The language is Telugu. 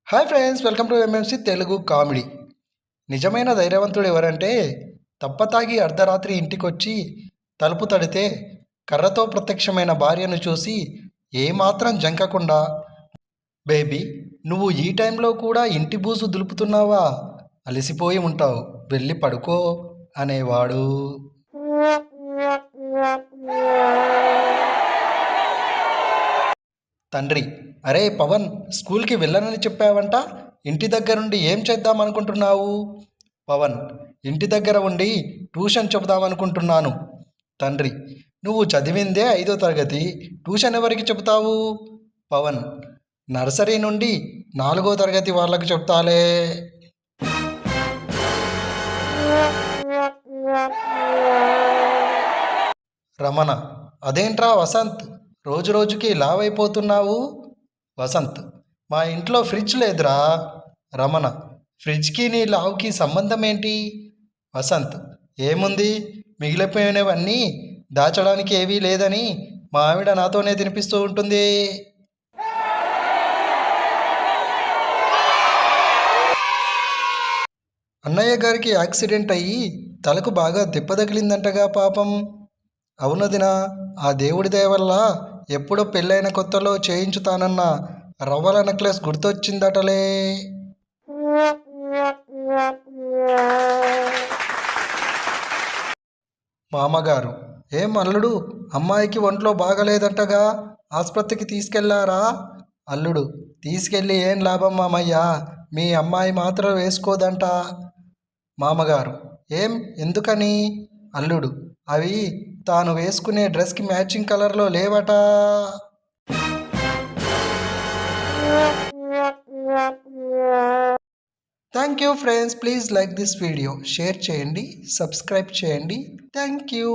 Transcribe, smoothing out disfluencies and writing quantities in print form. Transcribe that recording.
Hi friends, welcome to MMC Telugu comedy. నిజమైన ధైర్యవంతుడు ఎవరంటే తప్పతాగి అర్ధరాత్రి ఇంటికొచ్చి తలుపు తడితే కర్రతో ప్రత్యక్షమైన భార్యను చూసి ఏమాత్రం జంకకుండా, బేబీ నువ్వు ఈ టైంలో కూడా ఇంటి బూజు దులుపుతున్నావా, అలసిపోయి ఉంటావు, వెళ్ళి పడుకో అనేవాడు. తండ్రి: అరే పవన్, స్కూల్కి వెళ్ళనని చెప్పావంట, ఇంటి దగ్గరుండి ఏం చేద్దాం అనుకుంటున్నావు? పవన్: ఇంటి దగ్గర ఉండి ట్యూషన్ చెబుదామనుకుంటున్నాను. తండ్రి: నువ్వు చదివిందే 5వ తరగతి, ట్యూషన్ ఎవరికి చెబుతావు? పవన్: నర్సరీ నుండి 4వ తరగతి వాళ్ళకు చెప్తాలే. రమణ: అదేంట్రా వసంత్, రోజు రోజుకి లావ్ అయిపోతున్నావు? వసంత్: మా ఇంట్లో ఫ్రిడ్జ్ లేదురా. రమణ: ఫ్రిడ్జ్కి నీ లావుకి సంబంధం ఏంటి? వసంత్: ఏముంది, మిగిలిపోయినవన్నీ దాచడానికి ఏవీ లేదని మా ఆవిడ నాతోనే తినిపిస్తూ ఉంటుంది. అన్నయ్య గారికి యాక్సిడెంట్ అయ్యి తలకు బాగా దెబ్బ తగిలిందంటగా పాపం. అవునదినా, ఆ దేవుడి దయ వల్ల ఎప్పుడో పెళ్ళైన కొత్తలో చేయించుతానన్న రవ్వల నెక్లెస్ గుర్తొచ్చిందటలే. మామగారు: ఏం అల్లుడు, అమ్మాయికి ఒంట్లో బాగలేదంటగా, ఆసుపత్రికి తీసుకెళ్లారా? అల్లుడు: తీసుకెళ్ళి ఏం లాభం మామయ్య, మీ అమ్మాయి మాత్రం వేసుకోదంట. మామగారు: ఏం, ఎందుకని? అల్లుడు: అవి తాను వేసుకునే డ్రెస్కి మ్యాచింగ్ కలర్లో లేవట. Thank you friends, please like this video, share చేయండి, సబ్స్క్రైబ్ చేయండి. Thank you.